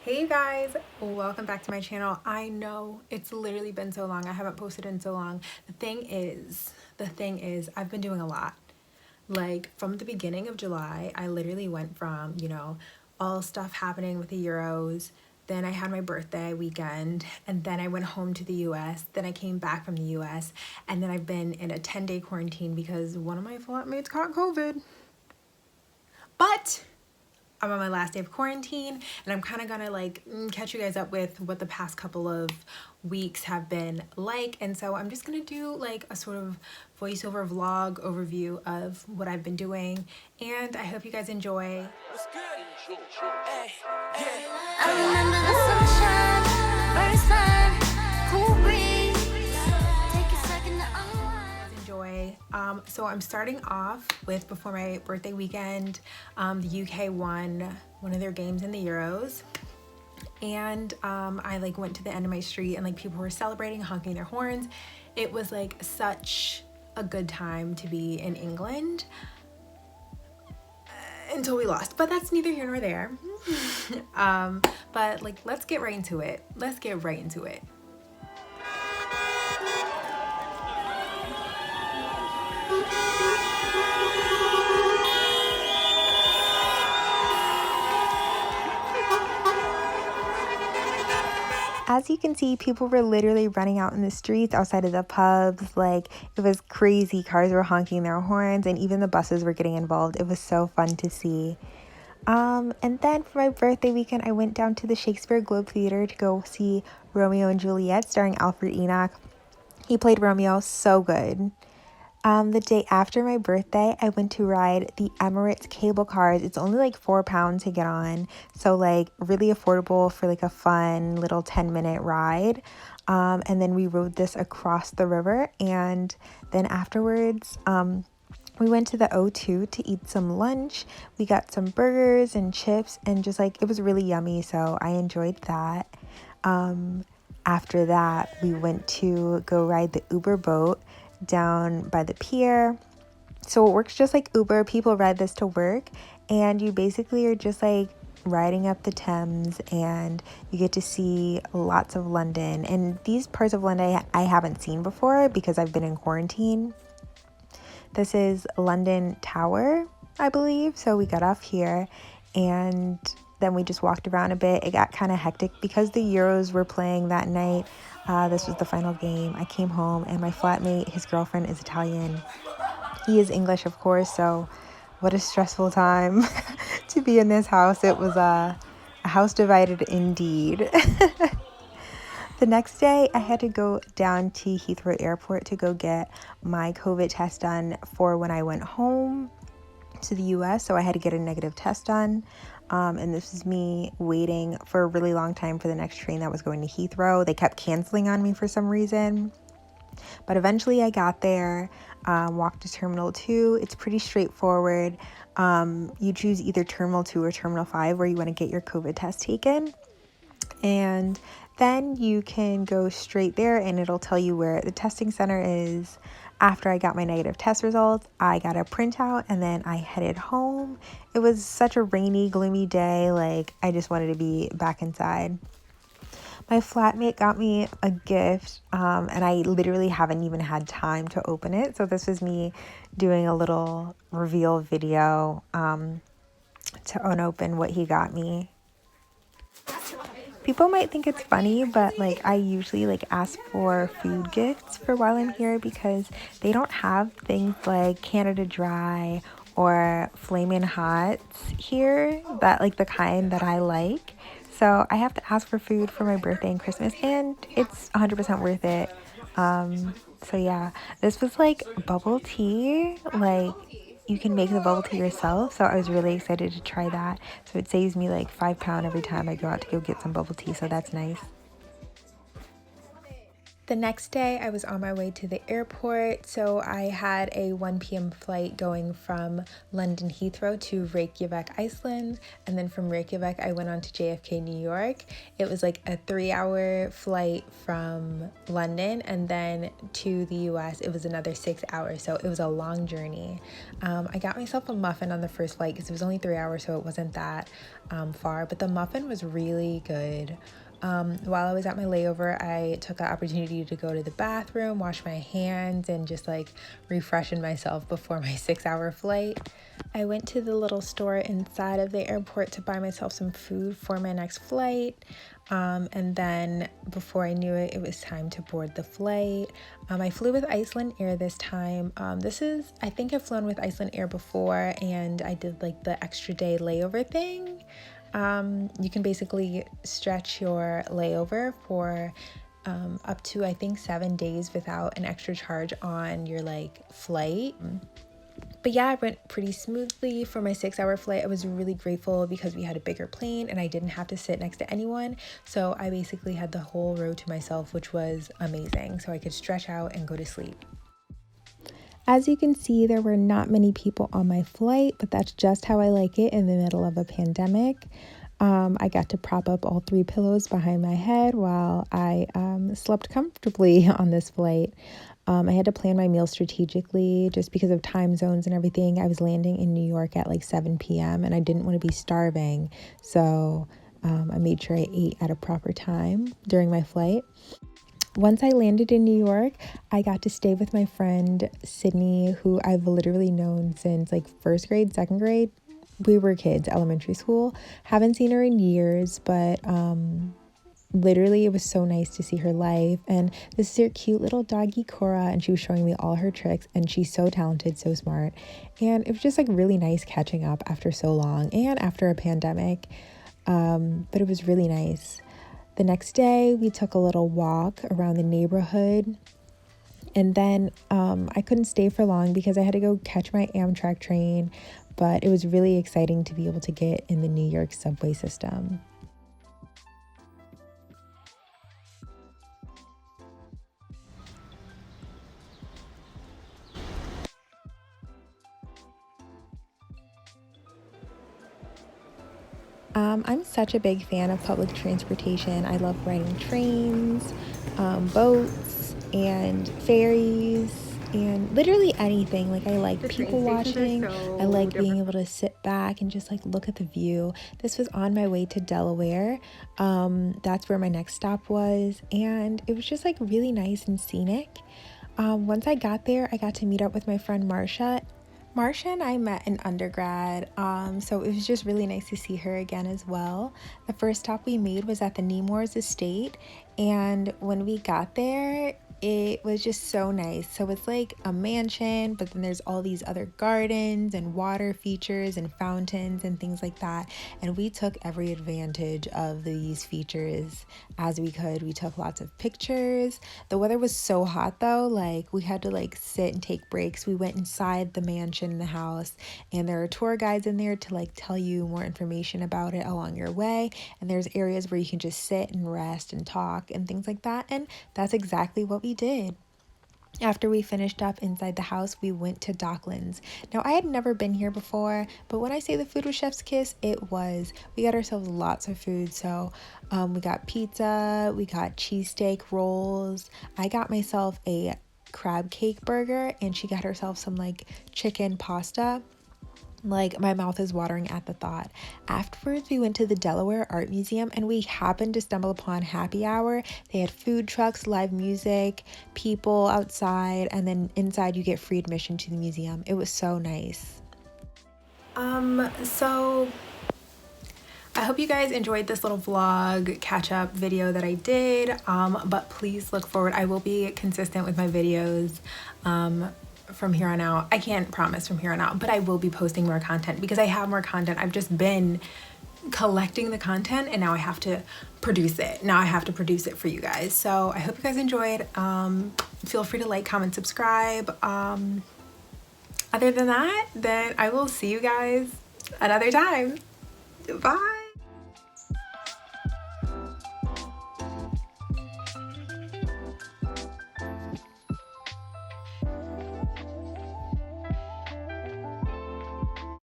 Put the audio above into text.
Hey guys, welcome back to my channel. I know it's literally been so long. I haven't posted in so long. The thing is, I've been doing a lot. Like from the beginning of July, I literally went from, all stuff happening with the Euros. Then I had my birthday weekend, and then I went home to the US. Then I came back from the US, and then I've been in a 10-day quarantine because one of my flatmates caught COVID. But I'm on my last day of quarantine, and I'm kind of gonna catch you guys up with what the past couple of weeks have been like. And so I'm just gonna do like a sort of voiceover vlog overview of what I've been doing, and I hope you guys enjoy. What's good? Hey, yeah. I remember the sunshine, first time, cool breeze. Take a second to unwind. Enjoy. So I'm starting off with, before my birthday weekend, the UK won one of their games in the Euros, and I went to the end of my street, and people were celebrating, honking their horns. It was such a good time to be in England until we lost, but that's neither here nor there. But let's get right into it. As you can see, people were literally running out in the streets outside of the pubs. It was crazy. Cars were honking their horns, and even the buses were getting involved. It was so fun to see. And then for my birthday weekend, I went down to the Shakespeare Globe Theater to go see Romeo and Juliet starring Alfred Enoch. He played Romeo so good. The day after my birthday, I went to ride the Emirates cable cars. It's only £4 to get on, so really affordable for a fun little 10-minute ride. And then we rode this across the river, and then afterwards we went to the O2 to eat some lunch. We got some burgers and chips, and just it was really yummy, so I enjoyed that. After that, we went to go ride the Uber boat down by the pier. So it works just like Uber. People ride this to work, and you basically are just riding up the Thames, and you get to see lots of London. And these parts of London I haven't seen before because I've been in quarantine. This is London Tower, I believe. So we got off here, and then we just walked around a bit. It got kind of hectic because the Euros were playing that night. This was the final game. I came home, and my flatmate, his girlfriend is Italian. He is English, of course, so what a stressful time to be in this house. It was a house divided indeed. The next day, I had to go down to Heathrow Airport to go get my COVID test done for when I went home to the US, so I had to get a negative test done. And this is me waiting for a really long time for the next train that was going to Heathrow. They kept canceling on me for some reason, but eventually I got there, walked to Terminal 2. It's pretty straightforward. You choose either Terminal 2 or Terminal 5 where you want to get your COVID test taken, and then you can go straight there, and it'll tell you where the testing center is. After I got my negative test results, I got a printout, and then I headed home. It was such a rainy, gloomy day. I just wanted to be back inside. My flatmate got me a gift, and I literally haven't even had time to open it. So this was me doing a little reveal video to unopen what he got me. People might think it's funny, but I usually ask for food gifts for while I'm here because they don't have things like Canada Dry or Flamin' Hots here, that the kind that I like. So I have to ask for food for my birthday and Christmas, and it's 100% worth it. So yeah, this was bubble tea. You can make the bubble tea yourself, so I was really excited to try that. So it saves me £5 every time I go out to go get some bubble tea, so that's nice. The next day, I was on my way to the airport, so I had a 1 p.m. flight going from London Heathrow to Reykjavik, Iceland, and then from Reykjavik, I went on to JFK, New York. It was like a 3-hour flight from London, and then to the US, it was another 6 hours, so it was a long journey. I got myself a muffin on the first flight because it was only 3 hours, so it wasn't that far, but the muffin was really good. While I was at my layover, I took the opportunity to go to the bathroom, wash my hands, and just like refreshen myself before my 6-hour flight. I went to the little store inside of the airport to buy myself some food for my next flight. And then before I knew it, it was time to board the flight. I flew with Iceland Air this time. I think I've flown with Iceland Air before, and I did like the extra day layover thing. You can basically stretch your layover for up to I think 7 days without an extra charge on your like flight. But yeah, it went pretty smoothly for my 6-hour flight. I was really grateful because we had a bigger plane and I didn't have to sit next to anyone. So I basically had the whole row to myself, which was amazing. So I could stretch out and go to sleep. As you can see, there were not many people on my flight, but that's just how I like it in the middle of a pandemic. I got to prop up all 3 pillows behind my head while I slept comfortably on this flight. I had to plan my meal strategically just because of time zones and everything. I was landing in New York at like 7 p.m. and I didn't want to be starving. So I made sure I ate at a proper time during my flight. Once I landed in New York, I got to stay with my friend Sydney, who I've literally known since like 1st grade, 2nd grade. We were kids, elementary school. Haven't seen her in years, but literally it was so nice to see her live. And this is her cute little doggy Cora, and she was showing me all her tricks, and she's so talented, so smart. And it was just like really nice catching up after so long and after a pandemic. But it was really nice. The next day, we took a little walk around the neighborhood, and then I couldn't stay for long because I had to go catch my Amtrak train, but it was really exciting to be able to get in the New York subway system. I'm such a big fan of public transportation. I love riding trains, boats, and ferries, and literally anything. Like, I like people watching. I like being able to sit back and just like look at the view. This was on my way to Delaware. That's where my next stop was, and it was just like really nice and scenic. Once I got there, I got to meet up with my friend Marcia. Marcia and I met in undergrad, so it was just really nice to see her again as well. The first stop we made was at the Nemours estate, and when we got there, it was just so nice. So it's like a mansion, but then there's all these other gardens and water features and fountains and things like that. And we took every advantage of these features as we could. We took lots of pictures. The weather was so hot though, like we had to like sit and take breaks. We went inside the mansion, the house, and there are tour guides in there to like tell you more information about it along your way. And there's areas where you can just sit and rest and talk and things like that. And that's exactly what we did. After we finished up inside the house, we went to Docklands. Now, I had never been here before, but when I say the food was chef's kiss, it was. We got ourselves lots of food. So we got pizza, we got cheesesteak rolls. I got myself a crab cake burger, and she got herself some like chicken pasta. Like, my mouth is watering at the thought. Afterwards, we went to the Delaware Art Museum, and we happened to stumble upon happy hour. They had food trucks, live music, people outside, and then inside you get free admission to the museum. It was so nice. So I hope you guys enjoyed this little vlog catch-up video that I did, but please look forward. I will be consistent with my videos from here on out. I can't promise from here on out, but I will be posting more content because I have more content. I've just been collecting the content, and now I have to produce it. Now I have to produce it for you guys. So I hope you guys enjoyed. Feel free to like, comment, subscribe. Other than that, then I will see you guys another time. Bye.